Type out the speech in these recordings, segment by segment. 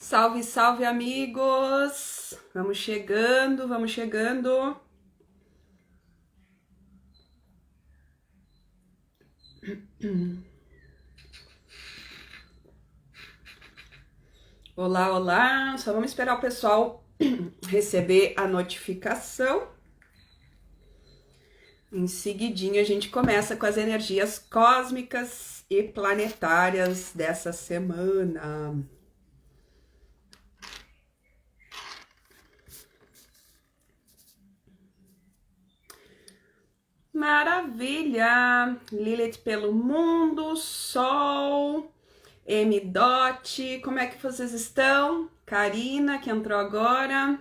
Salve, salve, amigos! Vamos chegando, vamos chegando. Olá, olá! Só vamos esperar o pessoal receber a notificação. Em seguidinho a gente começa com as energias cósmicas e planetárias dessa semana. Maravilha! Lilith pelo mundo, Sol, M. Dot, como é que vocês estão? Karina, que entrou agora.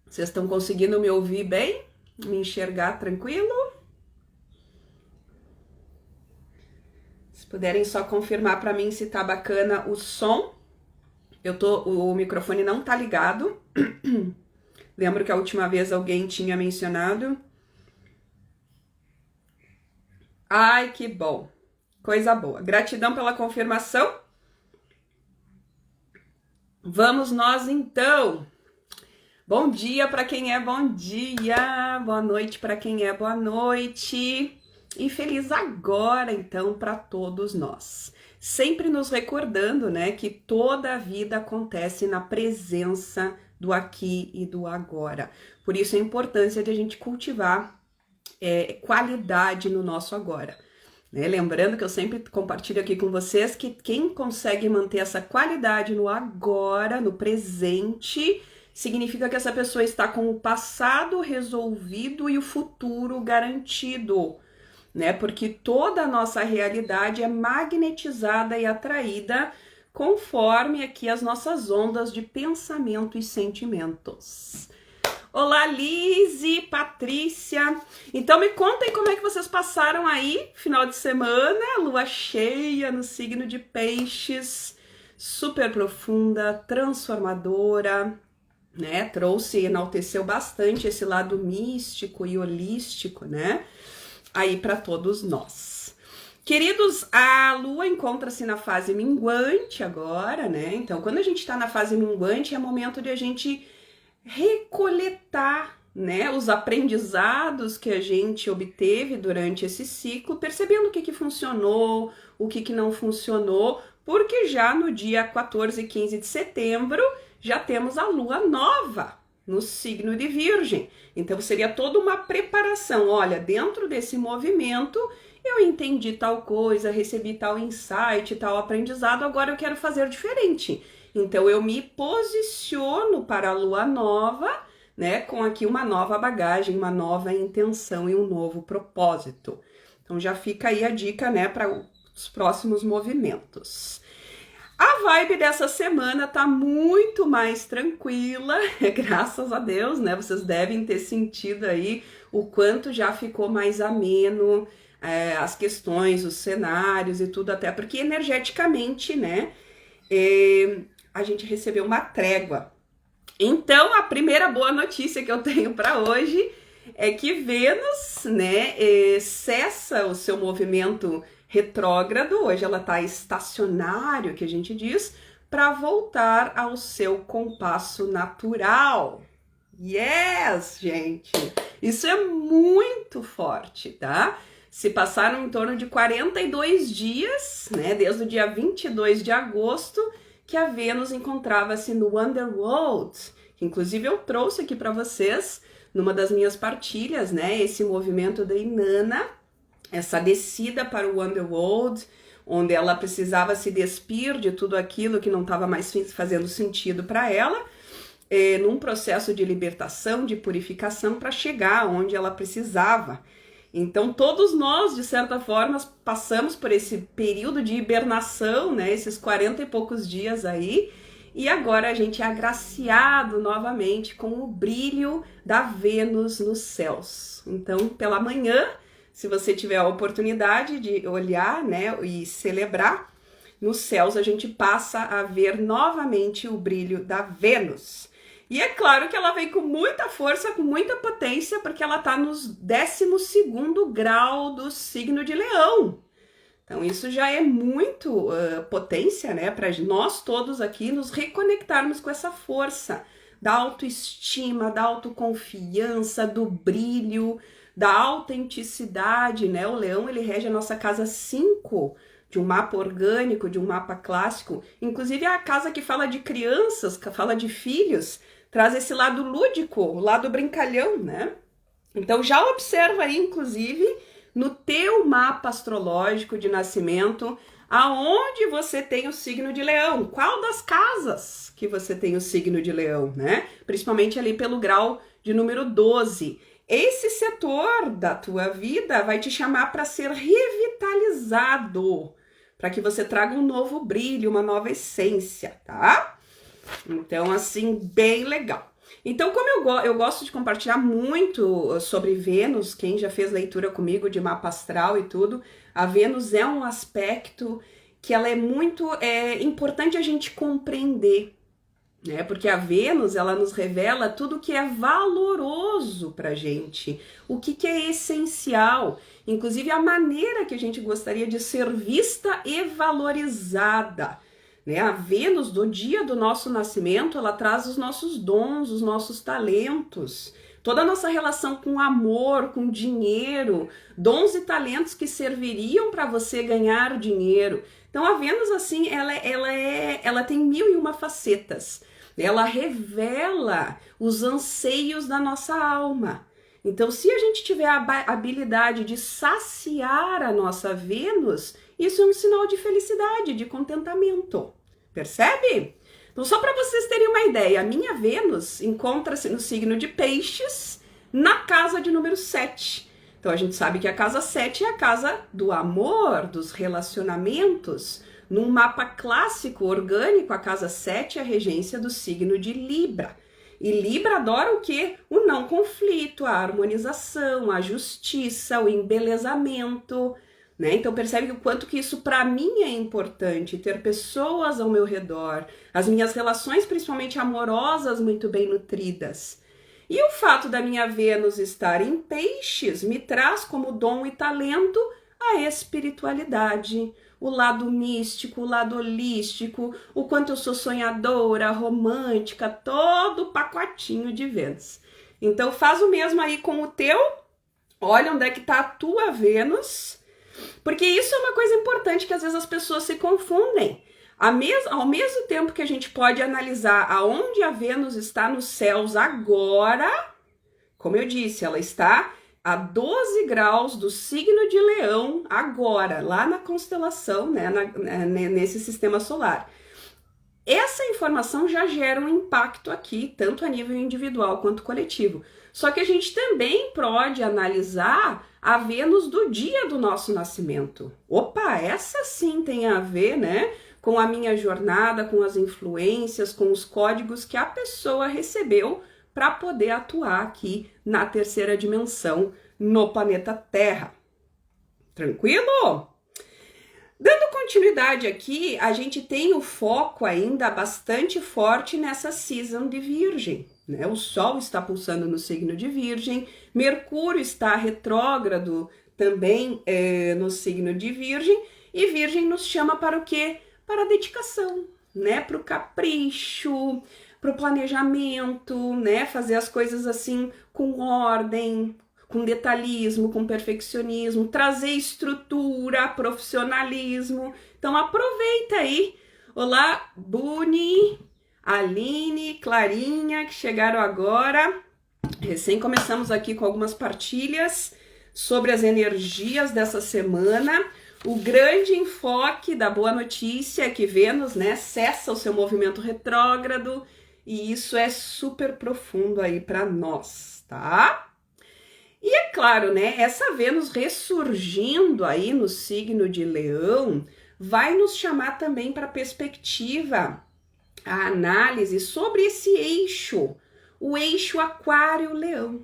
Vocês estão conseguindo me ouvir bem? Me enxergar tranquilo? Se puderem só confirmar para mim se tá bacana o som. O microfone não tá ligado. Lembro que a última vez alguém tinha mencionado. Ai, que bom. Coisa boa. Gratidão pela confirmação. Vamos nós então. Bom dia para quem é bom dia. Boa noite para quem é boa noite. E feliz agora então para todos nós. Sempre nos recordando, né, que toda a vida acontece na presença do aqui e do agora. Por isso a importância de a gente cultivar qualidade no nosso agora. Né? Lembrando que eu sempre compartilho aqui com vocês que quem consegue manter essa qualidade no agora, no presente, significa que essa pessoa está com o passado resolvido e o futuro garantido, né? Porque toda a nossa realidade é magnetizada e atraída conforme aqui as nossas ondas de pensamento e sentimentos. Olá, Lise, Patrícia. Então me contem como é que vocês passaram aí, final de semana, lua cheia no signo de Peixes, super profunda, transformadora, né? Trouxe e enalteceu bastante esse lado místico e holístico, né? Aí para todos nós. Queridos, a lua encontra-se na fase minguante agora, né? Então, quando a gente tá na fase minguante, é momento de a gente recoletar, né, os aprendizados que a gente obteve durante esse ciclo, percebendo o que funcionou, o que não funcionou, porque já no dia 14 e 15 de setembro já temos a lua nova no signo de Virgem. Então seria toda uma preparação. Olha, dentro desse movimento eu entendi tal coisa, recebi tal insight, tal aprendizado, agora eu quero fazer diferente. Então eu me posiciono para a lua nova, né, com aqui uma nova bagagem, uma nova intenção e um novo propósito. Então já fica aí a dica, né, para os próximos movimentos. A vibe dessa semana tá muito mais tranquila, graças a Deus, né? Vocês devem ter sentido aí o quanto já ficou mais ameno, as questões, os cenários e tudo, até porque energeticamente, né, a gente recebeu uma trégua. Então, a primeira boa notícia que eu tenho para hoje é que Vênus, né, cessa o seu movimento retrógrado, hoje ela está estacionário, que a gente diz, para voltar ao seu compasso natural. Yes, gente! Isso é muito forte, tá? Se passaram em torno de 42 dias, né, desde o dia 22 de agosto, que a Vênus encontrava-se no Underworld, que inclusive eu trouxe aqui para vocês, numa das minhas partilhas, né, esse movimento da Inanna, essa descida para o Underworld, onde ela precisava se despir de tudo aquilo que não estava mais fazendo sentido para ela, num processo de libertação, de purificação, para chegar onde ela precisava. Então, todos nós, de certa forma, passamos por esse período de hibernação, né, esses 40 e poucos dias aí, e agora a gente é agraciado novamente com o brilho da Vênus nos céus. Então, pela manhã, se você tiver a oportunidade de olhar, né, e celebrar, nos céus a gente passa a ver novamente o brilho da Vênus. E é claro que ela vem com muita força, com muita potência, porque ela está no 12º grau do signo de Leão. Então, isso já é muito potência, né, para nós todos aqui nos reconectarmos com essa força da autoestima, da autoconfiança, do brilho, da autenticidade, né? O leão, ele rege a nossa casa 5 de um mapa orgânico, de um mapa clássico. Inclusive, a casa que fala de crianças, que fala de filhos, traz esse lado lúdico, o lado brincalhão, né? Então, já observa aí, inclusive, no teu mapa astrológico de nascimento, aonde você tem o signo de leão, qual das casas que você tem o signo de leão, né? Principalmente ali pelo grau de número 12. Esse setor da tua vida vai te chamar para ser revitalizado, para que você traga um novo brilho, uma nova essência, tá? Então, assim, bem legal. Então, como eu gosto de compartilhar muito sobre Vênus, quem já fez leitura comigo de mapa astral e tudo, a Vênus é um aspecto que ela é muito importante a gente compreender, né? Porque a Vênus, ela nos revela tudo que é valoroso pra gente, o que é essencial, inclusive a maneira que a gente gostaria de ser vista e valorizada. Né? A Vênus, do dia do nosso nascimento, ela traz os nossos dons, os nossos talentos, toda a nossa relação com amor, com dinheiro, dons e talentos que serviriam para você ganhar dinheiro. Então a Vênus, assim, ela tem 1001 facetas. Ela revela os anseios da nossa alma. Então, se a gente tiver a habilidade de saciar a nossa Vênus, isso é um sinal de felicidade, de contentamento. Percebe? Então, só para vocês terem uma ideia, a minha Vênus encontra-se no signo de Peixes, na casa de número 7. Então, a gente sabe que a casa 7 é a casa do amor, dos relacionamentos. Num mapa clássico orgânico, a casa 7 é a regência do signo de Libra. E Libra adora o quê? O não conflito, a harmonização, a justiça, o embelezamento, né? Então percebe o quanto que isso para mim é importante, ter pessoas ao meu redor, as minhas relações, principalmente amorosas, muito bem nutridas. E o fato da minha Vênus estar em Peixes me traz como dom e talento a espiritualidade, o lado místico, o lado holístico, o quanto eu sou sonhadora, romântica, todo o pacotinho de Vênus. Então faz o mesmo aí com o teu, olha onde é que tá a tua Vênus, porque isso é uma coisa importante que às vezes as pessoas se confundem. Ao mesmo tempo que a gente pode analisar aonde a Vênus está nos céus agora, como eu disse, ela está a 12 graus do signo de Leão agora, lá na constelação, né, nesse sistema solar. Essa informação já gera um impacto aqui, tanto a nível individual quanto coletivo. Só que a gente também pode analisar a Vênus do dia do nosso nascimento. Opa, essa sim tem a ver, né, com a minha jornada, com as influências, com os códigos que a pessoa recebeu para poder atuar aqui na terceira dimensão, no planeta Terra. Tranquilo? Dando continuidade aqui, a gente tem o foco ainda bastante forte nessa season de Virgem, né? O Sol está pulsando no signo de Virgem, Mercúrio está retrógrado também no signo de Virgem, e Virgem nos chama para o quê? Para a dedicação, né? Para o capricho, para o planejamento, né? Fazer as coisas assim com ordem, com detalhismo, com perfeccionismo, trazer estrutura, profissionalismo. Então aproveita aí. Olá, Buni, Aline, Clarinha, que chegaram agora. Recém começamos aqui com algumas partilhas sobre as energias dessa semana. O grande enfoque da boa notícia é que Vênus, né, cessa o seu movimento retrógrado, e isso é super profundo aí para nós, tá? E é claro, né, essa Vênus ressurgindo aí no signo de Leão vai nos chamar também para perspectiva, a análise sobre esse eixo, o eixo Aquário-Leão,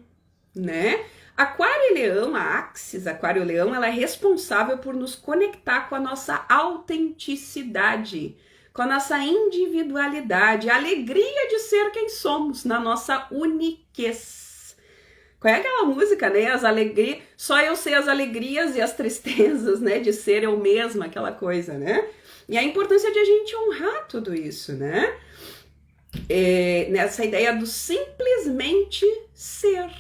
né? Aquário e Leão, a axis Aquário-Leão, ela é responsável por nos conectar com a nossa autenticidade, com a nossa individualidade, a alegria de ser quem somos, na nossa uniquez. Qual é aquela música, né? As alegrias, só eu sei as alegrias e as tristezas, né? De ser eu mesma, aquela coisa, né? E a importância de a gente honrar tudo isso, né? Nessa ideia do simplesmente ser,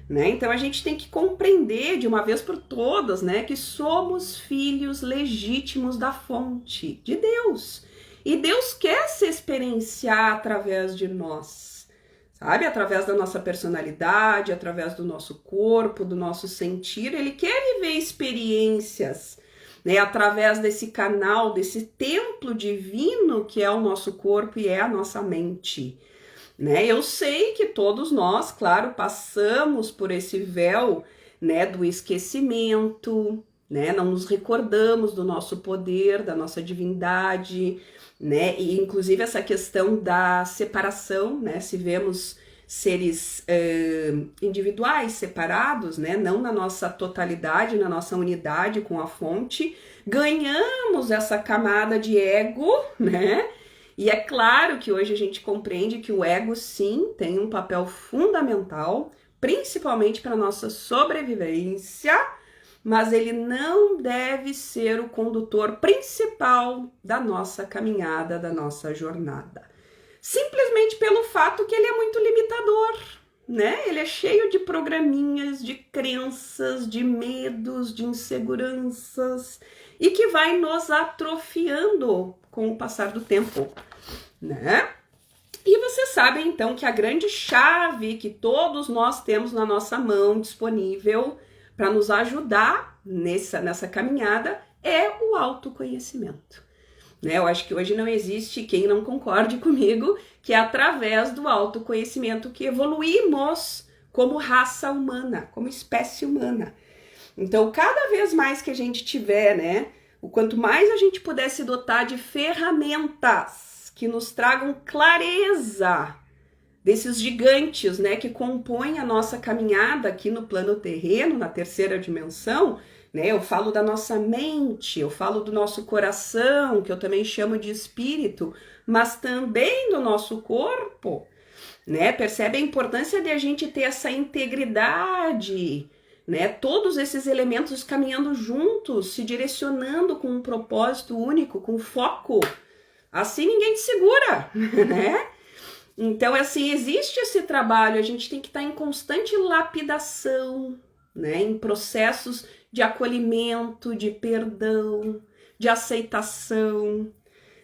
né? Então a gente tem que compreender de uma vez por todas, né? Que somos filhos legítimos da fonte, de Deus. E Deus quer se experienciar através de nós, sabe? Através da nossa personalidade, através do nosso corpo, do nosso sentir. Ele quer viver experiências, né? Através desse canal, desse templo divino que é o nosso corpo e é a nossa mente, né? Eu sei que todos nós, claro, passamos por esse véu, né? Do esquecimento, né? Não nos recordamos do nosso poder, da nossa divindade, né? E inclusive essa questão da separação, né? Se vemos seres individuais, separados, né? Não na nossa totalidade, na nossa unidade com a fonte, ganhamos essa camada de ego, né? E é claro que hoje a gente compreende que o ego, sim, tem um papel fundamental, principalmente para a nossa sobrevivência, mas ele não deve ser o condutor principal da nossa caminhada, da nossa jornada. Simplesmente pelo fato que ele é muito limitador, né? Ele é cheio de programinhas, de crenças, de medos, de inseguranças e que vai nos atrofiando com o passar do tempo, né? E você sabe então que a grande chave que todos nós temos na nossa mão disponível para nos ajudar nessa caminhada é o autoconhecimento. Né? Eu acho que hoje não existe quem não concorde comigo que é através do autoconhecimento que evoluímos como raça humana, como espécie humana. Então, cada vez mais que a gente tiver, né, o quanto mais a gente puder se dotar de ferramentas que nos tragam clareza desses gigantes, né, que compõem a nossa caminhada aqui no plano terreno, na terceira dimensão, né? Eu falo da nossa mente, eu falo do nosso coração, que eu também chamo de espírito, mas também do nosso corpo, né? Percebe a importância de a gente ter essa integridade, né? Todos esses elementos caminhando juntos, se direcionando com um propósito único, com foco. Assim ninguém te segura, né? Então, assim, existe esse trabalho, a gente tem que estar em constante lapidação, né? Em processos de acolhimento, de perdão, de aceitação,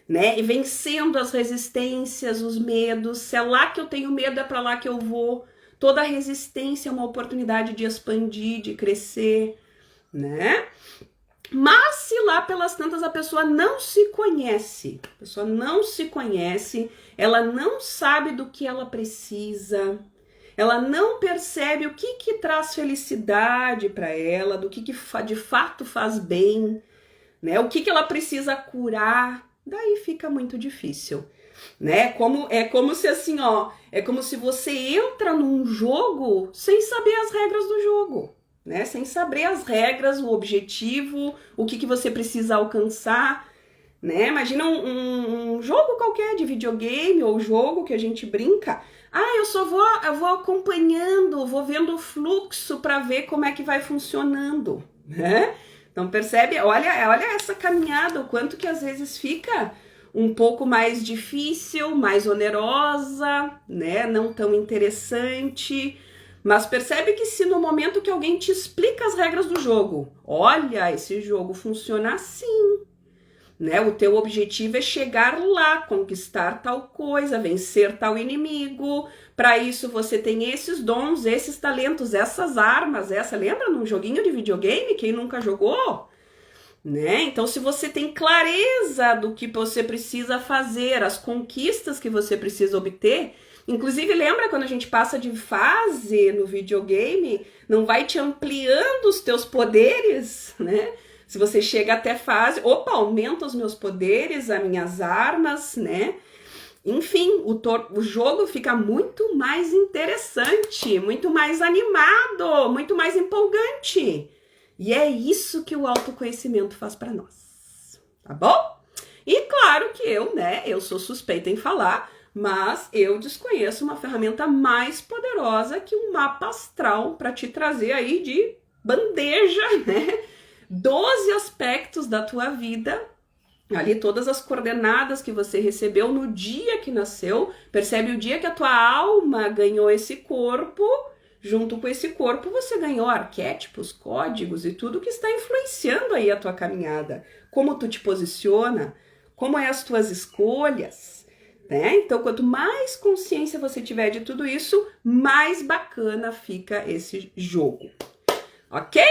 né? E vencendo as resistências, os medos. Se é lá que eu tenho medo, é para lá que eu vou. Toda resistência é uma oportunidade de expandir, de crescer, né? Mas se lá pelas tantas a pessoa não se conhece, ela não sabe do que ela precisa, ela não percebe o que traz felicidade para ela, do que de fato faz bem, né? O que ela precisa curar, daí fica muito difícil, né? É como se assim, ó, é como se você entra num jogo sem saber as regras do jogo, né? Sem saber as regras, o objetivo, o que você precisa alcançar, né? Imagina um jogo qualquer de videogame ou jogo que a gente brinca. Eu vou acompanhando, vou vendo o fluxo para ver como é que vai funcionando, né? Então percebe, olha essa caminhada, o quanto que às vezes fica um pouco mais difícil, mais onerosa, né? Não tão interessante. Mas percebe que se no momento que alguém te explica as regras do jogo, olha, esse jogo funciona assim, né? O teu objetivo é chegar lá, conquistar tal coisa, vencer tal inimigo. Para isso você tem esses dons, esses talentos, essas armas, lembra num joguinho de videogame? Quem nunca jogou? Né? Então, se você tem clareza do que você precisa fazer, as conquistas que você precisa obter, inclusive lembra quando a gente passa de fase no videogame, não vai te ampliando os teus poderes, né? Se você chega até fase, aumenta os meus poderes, as minhas armas, né? Enfim, o jogo fica muito mais interessante, muito mais animado, muito mais empolgante. E é isso que o autoconhecimento faz para nós, tá bom? E claro que eu sou suspeita em falar, Mas eu desconheço uma ferramenta mais poderosa que um mapa astral para te trazer aí de bandeja, né? 12 aspectos da tua vida, ali todas as coordenadas que você recebeu no dia que nasceu. Percebe o dia que a tua alma ganhou esse corpo, junto com esse corpo você ganhou arquétipos, códigos e tudo que está influenciando aí a tua caminhada. Como tu te posiciona, como é as tuas escolhas, né? Então, quanto mais consciência você tiver de tudo isso, mais bacana fica esse jogo. Ok?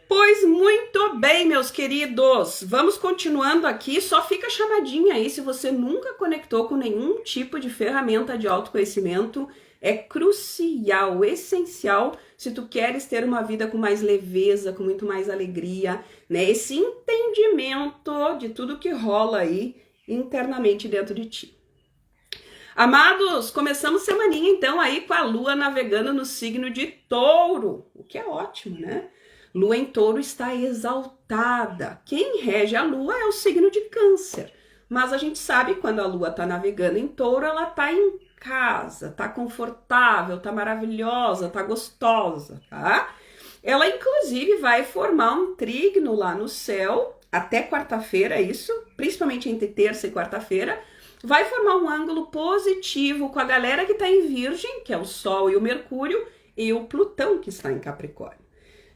Pois muito bem, meus queridos, vamos continuando aqui, só fica chamadinha aí se você nunca conectou com nenhum tipo de ferramenta de autoconhecimento, é crucial, essencial, se tu queres ter uma vida com mais leveza, com muito mais alegria, né, esse entendimento de tudo que rola aí internamente dentro de ti. Amados, começamos semaninha então aí com a Lua navegando no signo de Touro, o que é ótimo, né? Lua em Touro está exaltada. Quem rege a Lua é o signo de Câncer. Mas a gente sabe quando a Lua está navegando em Touro, ela está em casa, está confortável, está maravilhosa, está gostosa, tá? Ela inclusive vai formar um trígono lá no céu, até quarta-feira, isso, principalmente entre terça e quarta-feira, vai formar um ângulo positivo com a galera que está em Virgem, que é o Sol e o Mercúrio, e o Plutão que está em Capricórnio.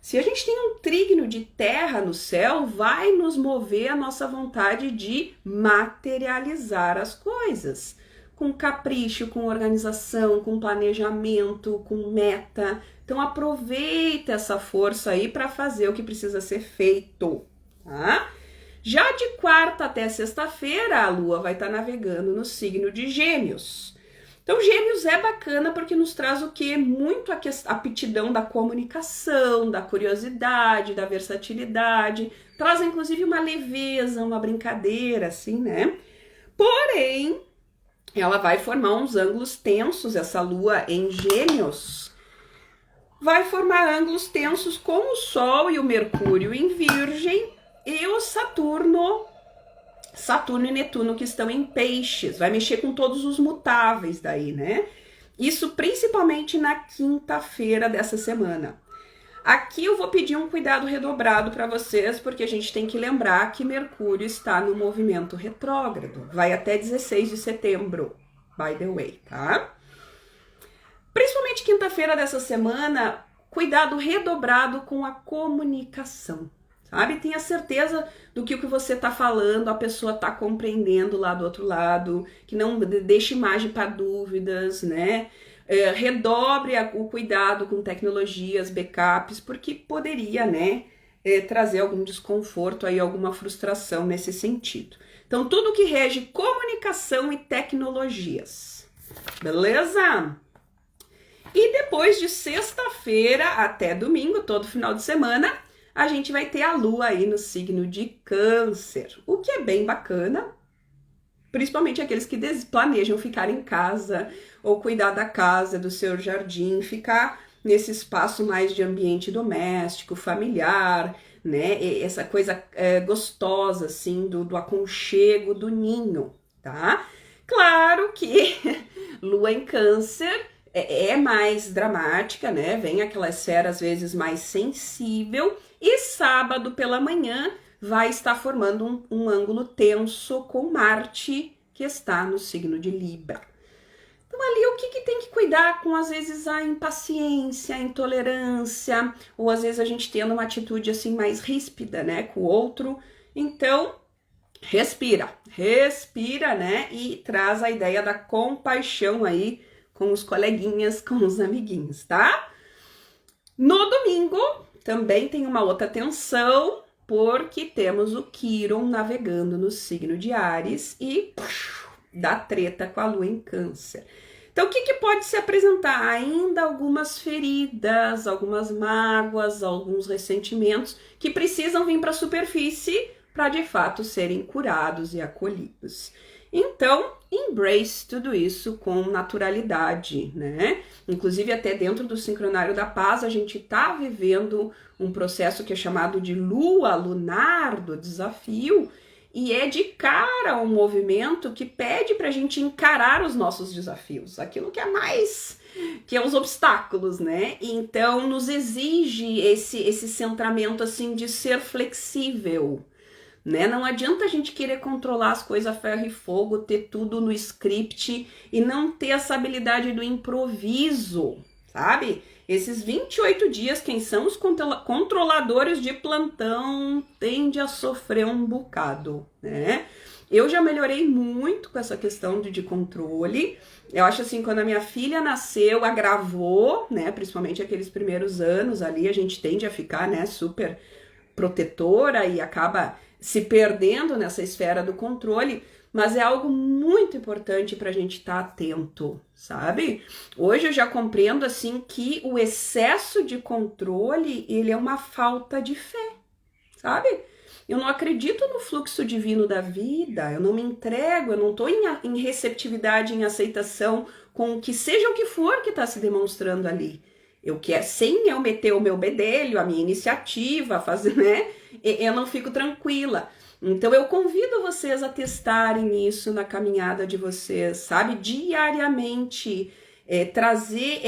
Se a gente tem um trígono de terra no céu, vai nos mover a nossa vontade de materializar as coisas. Com capricho, com organização, com planejamento, com meta. Então aproveita essa força aí para fazer o que precisa ser feito, tá? Já de quarta até sexta-feira, a Lua vai estar navegando no signo de Gêmeos. Então, Gêmeos é bacana porque nos traz o quê? Muito a aptidão da comunicação, da curiosidade, da versatilidade. Traz, inclusive, uma leveza, uma brincadeira, assim, né? Porém, ela vai formar uns ângulos tensos, essa Lua em Gêmeos. Vai formar ângulos tensos com o Sol e o Mercúrio em Virgem e o Saturno e Netuno que estão em Peixes, vai mexer com todos os mutáveis daí, né? Isso principalmente na quinta-feira dessa semana. Aqui eu vou pedir um cuidado redobrado para vocês, porque a gente tem que lembrar que Mercúrio está no movimento retrógrado, vai até 16 de setembro, by the way, tá? Principalmente quinta-feira dessa semana, cuidado redobrado com a comunicação. Sabe? Tenha certeza do que o que você está falando, a pessoa está compreendendo lá do outro lado, que não deixe margem para dúvidas, né? Redobre o cuidado com tecnologias, backups, porque poderia, né, trazer algum desconforto aí, alguma frustração nesse sentido. Então, tudo que rege comunicação e tecnologias. Beleza? E depois de sexta-feira até domingo, todo final de semana, a gente vai ter a Lua aí no signo de Câncer, o que é bem bacana, principalmente aqueles que planejam ficar em casa ou cuidar da casa, do seu jardim, ficar nesse espaço mais de ambiente doméstico, familiar, né? Essa coisa gostosa, assim, do aconchego do ninho, tá? Claro que Lua em Câncer é mais dramática, né? Vem aquela esfera às vezes mais sensível. E sábado pela manhã vai estar formando um ângulo tenso com Marte, que está no signo de Libra. Então ali o que tem que cuidar com, às vezes, a impaciência, a intolerância, ou às vezes a gente tendo uma atitude assim mais ríspida, né, com o outro. Então, respira, né, e traz a ideia da compaixão aí com os coleguinhas, com os amiguinhos, tá? No domingo também tem uma outra tensão, porque temos o Quirón navegando no signo de Áries e dá treta com a Lua em Câncer. Então, o que pode se apresentar? Ainda algumas feridas, algumas mágoas, alguns ressentimentos que precisam vir para a superfície para, de fato, serem curados e acolhidos. Então, embrace tudo isso com naturalidade, né? Inclusive, até dentro do Sincronário da Paz, a gente está vivendo um processo que é chamado de lua lunar do desafio, e é de cara um movimento que pede para a gente encarar os nossos desafios, aquilo que é mais, que é os obstáculos, né? Então nos exige esse centramento assim de ser flexível, né? Não adianta a gente querer controlar as coisas a ferro e fogo, ter tudo no script e não ter essa habilidade do improviso, sabe? Esses 28 dias, quem são os controladores de plantão tende a sofrer um bocado, né? Eu já melhorei muito com essa questão de controle. Eu acho assim, quando a minha filha nasceu, agravou, né? Principalmente aqueles primeiros anos ali, a gente tende a ficar, né, super protetora e acaba se perdendo nessa esfera do controle, mas é algo muito importante para a gente estar atento, sabe? Hoje eu já compreendo assim que o excesso de controle, ele é uma falta de fé, sabe? Eu não acredito no fluxo divino da vida, eu não me entrego, eu não estou em receptividade, em aceitação com o que seja o que for que está se demonstrando ali. Eu quero, sem eu meter o meu bedelho, a minha iniciativa, fazer, né? Eu não fico tranquila. Então eu convido vocês a testarem isso na caminhada de vocês, sabe? Diariamente, trazer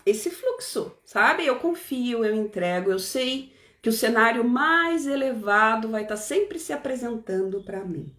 esse fluxo, sabe? Eu confio, eu entrego, eu sei que o cenário mais elevado vai estar sempre se apresentando para mim,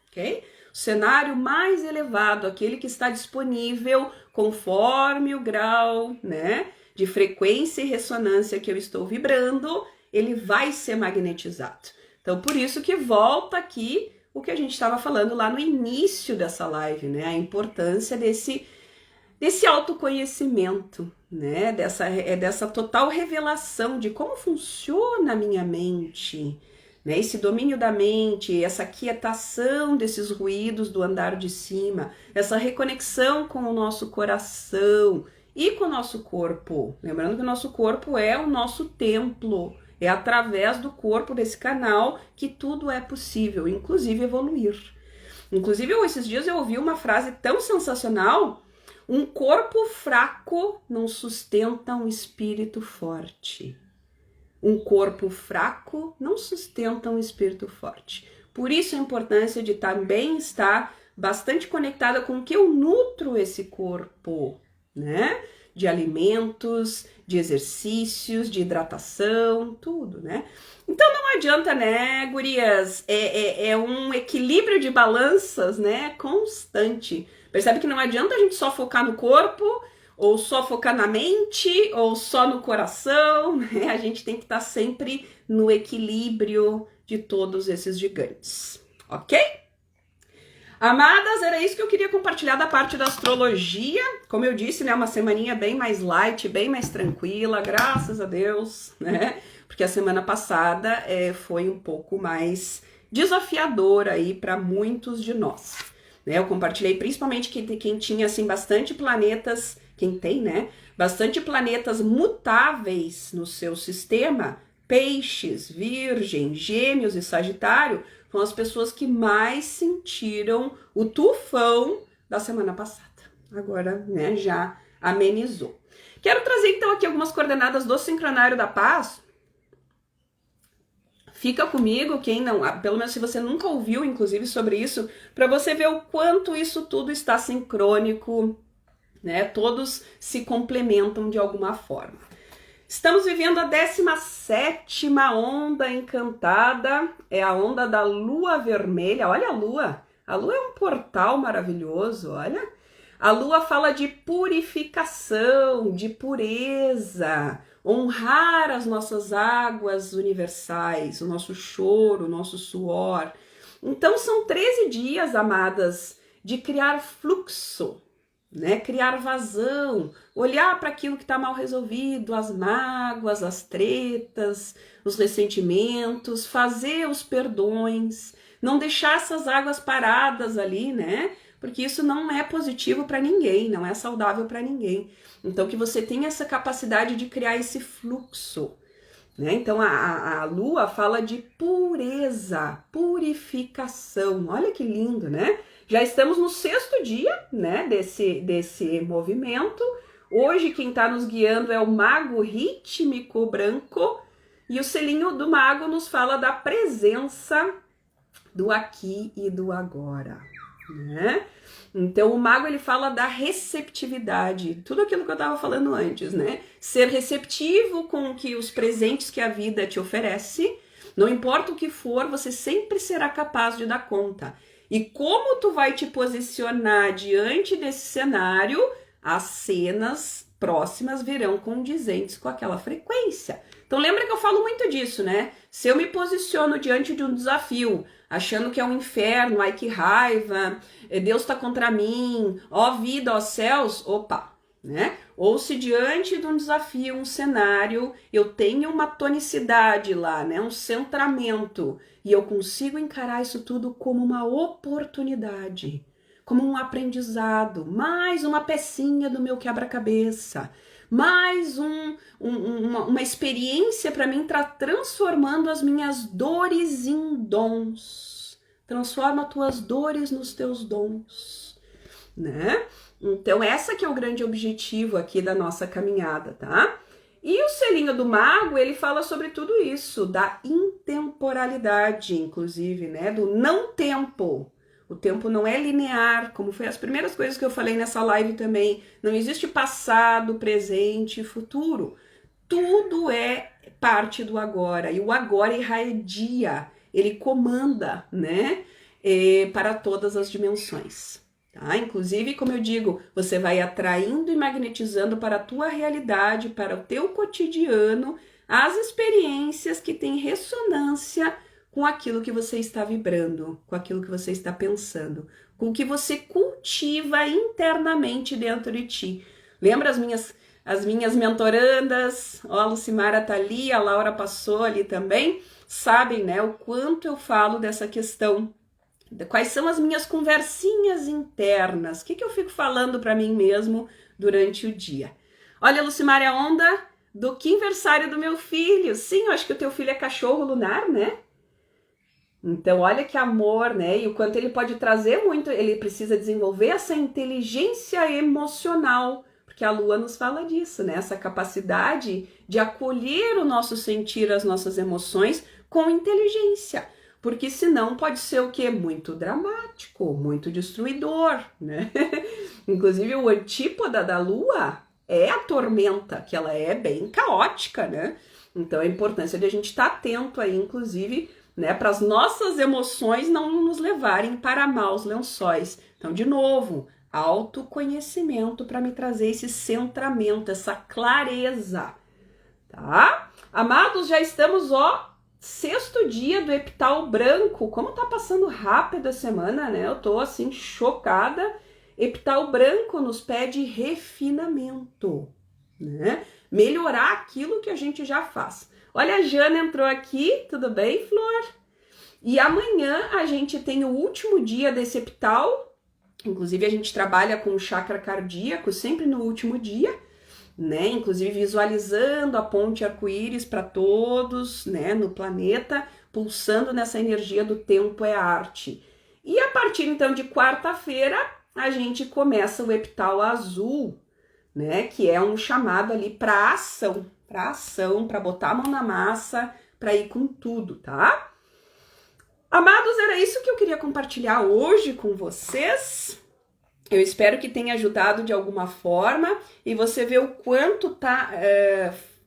ok? O cenário mais elevado, aquele que está disponível conforme o grau, né, de frequência e ressonância que eu estou vibrando, ele vai ser magnetizado. Então, por isso que volta aqui o que a gente estava falando lá no início dessa live, né, a importância desse autoconhecimento, né, dessa total revelação de como funciona a minha mente, né, esse domínio da mente, essa quietação desses ruídos do andar de cima, essa reconexão com o nosso coração e com o nosso corpo. Lembrando que o nosso corpo é o nosso templo, é através do corpo desse canal que tudo é possível, inclusive evoluir. Inclusive, esses dias eu ouvi uma frase tão sensacional: um corpo fraco não sustenta um espírito forte. Um corpo fraco não sustenta um espírito forte. Por isso a importância de também estar bastante conectada com o que eu nutro esse corpo, né? De alimentos, de exercícios, de hidratação, tudo, né? Então não adianta, né, gurias? É um equilíbrio de balanças, né? Constante. Percebe que não adianta a gente só focar no corpo, ou só focar na mente, ou só no coração, né? A gente tem que estar sempre no equilíbrio de todos esses gigantes, ok? Amadas, era isso que eu queria compartilhar da parte da astrologia. Como eu disse, né, uma semaninha bem mais light, bem mais tranquila, graças a Deus, né? Porque a semana passada foi um pouco mais desafiadora aí para muitos de nós. Né? Eu compartilhei principalmente quem tinha assim bastante planetas, quem tem, né? Bastante planetas mutáveis no seu sistema, Peixes, Virgem, Gêmeos e Sagitário, foram as pessoas que mais sentiram o tufão da semana passada. Agora, né, já amenizou. Quero trazer então aqui algumas coordenadas do Sincronário da Paz. Fica comigo, quem não, pelo menos se você nunca ouviu, inclusive, sobre isso, para você ver o quanto isso tudo está sincrônico, né? Todos se complementam de alguma forma. Estamos vivendo a 17ª onda encantada, é a onda da lua vermelha. Olha a lua é um portal maravilhoso, olha. A lua fala de purificação, de pureza, honrar as nossas águas universais, o nosso choro, o nosso suor. Então são 13 dias, amadas, de criar fluxo, né? Criar vazão, olhar para aquilo que está mal resolvido, as mágoas, as tretas, os ressentimentos, fazer os perdões, não deixar essas águas paradas ali, né? Porque isso não é positivo para ninguém, não é saudável para ninguém. Então que você tenha essa capacidade de criar esse fluxo, né? Então a lua fala de pureza, purificação. Olha que lindo, né? Já estamos no 6º dia, né, desse movimento. Hoje quem está nos guiando é o mago rítmico branco e o selinho do mago nos fala da presença do aqui e do agora, né? Então o mago ele fala da receptividade, tudo aquilo que eu estava falando antes, né? Ser receptivo com que os presentes que a vida te oferece, não importa o que for, você sempre será capaz de dar conta. E como tu vai te posicionar diante desse cenário, as cenas próximas virão condizentes com aquela frequência. Então lembra que eu falo muito disso, né? Se eu me posiciono diante de um desafio, achando que é um inferno, ai que raiva, Deus tá contra mim, ó vida, ó céus, opa, né? Ou se diante de um desafio, um cenário, eu tenho uma tonicidade lá, né? Um centramento, e eu consigo encarar isso tudo como uma oportunidade, como um aprendizado, mais uma pecinha do meu quebra-cabeça, mais uma experiência para mim estar transformando as minhas dores em dons. Transforma tuas dores nos teus dons, né? Então essa que é o grande objetivo aqui da nossa caminhada, tá? E o selinho do mago, ele fala sobre tudo isso, da intemporalidade, inclusive, né? Do não tempo. O tempo não é linear, como foi as primeiras coisas que eu falei nessa live também. Não existe passado, presente e futuro. Tudo é parte do agora. E o agora irradia, ele comanda, né? Para todas as dimensões. Tá? Inclusive, como eu digo, você vai atraindo e magnetizando para a tua realidade, para o teu cotidiano, as experiências que têm ressonância com aquilo que você está vibrando, com aquilo que você está pensando, com o que você cultiva internamente dentro de ti. Lembra as minhas mentorandas? Ó, a Lucimara tá ali, a Laura passou ali também. Sabem, né, o quanto eu falo dessa questão. Quais são as minhas conversinhas internas? O que eu fico falando para mim mesmo durante o dia? Olha, Lucimara, a onda do quinversário do meu filho. Sim, eu acho que o teu filho é cachorro lunar, né? Então, olha que amor, né? E o quanto ele pode trazer muito, ele precisa desenvolver essa inteligência emocional, porque a Lua nos fala disso, né? Essa capacidade de acolher o nosso sentir, as nossas emoções com inteligência. Porque senão pode ser o quê? Muito dramático, muito destruidor, né? Inclusive, o antípoda da Lua é a tormenta, que ela é bem caótica, né? Então, a importância de a gente estar atento aí, inclusive, né, para as nossas emoções não nos levarem para maus lençóis. Então, de novo, autoconhecimento para me trazer esse centramento, essa clareza, tá? Amados, já estamos, ó, 6º dia do epital branco. Como tá passando rápido a semana, né? Eu tô, assim, chocada. Epital branco nos pede refinamento, né? Melhorar aquilo que a gente já faz. Olha, a Jana entrou aqui, tudo bem, Flor? E amanhã a gente tem o último dia desse epital, inclusive a gente trabalha com o chakra cardíaco sempre no último dia, né? Inclusive visualizando a ponte arco-íris para todos, né? No planeta, pulsando nessa energia do tempo é arte. E a partir então de quarta-feira a gente começa o epital azul, né? Que é um chamado ali para ação, para botar a mão na massa, para ir com tudo, tá? Amados, era isso que eu queria compartilhar hoje com vocês. Eu espero que tenha ajudado de alguma forma e você vê o quanto tá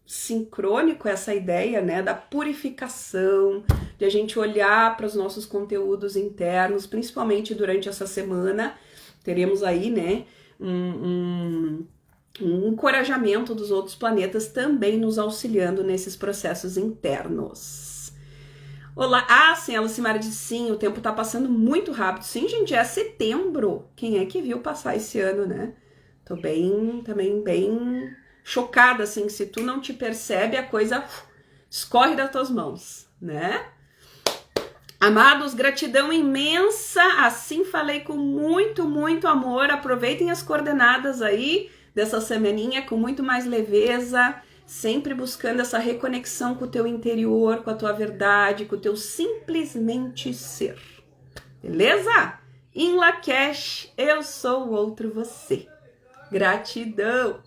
sincrônico essa ideia, né, da purificação, de a gente olhar para os nossos conteúdos internos, principalmente durante essa semana. Teremos aí, né, um encorajamento dos outros planetas também nos auxiliando nesses processos internos. Olá, sim, a Lucimara disse sim, o tempo tá passando muito rápido. Sim, gente, é setembro. Quem é que viu passar esse ano, né? Tô também bem chocada, assim, se tu não te percebe, a coisa escorre das tuas mãos, né? Amados, gratidão imensa, assim falei com muito, muito amor. Aproveitem as coordenadas aí dessa semaninha com muito mais leveza, sempre buscando essa reconexão com o teu interior, com a tua verdade, com o teu simplesmente ser. Beleza? Em Lakesh, eu sou o outro você. Gratidão!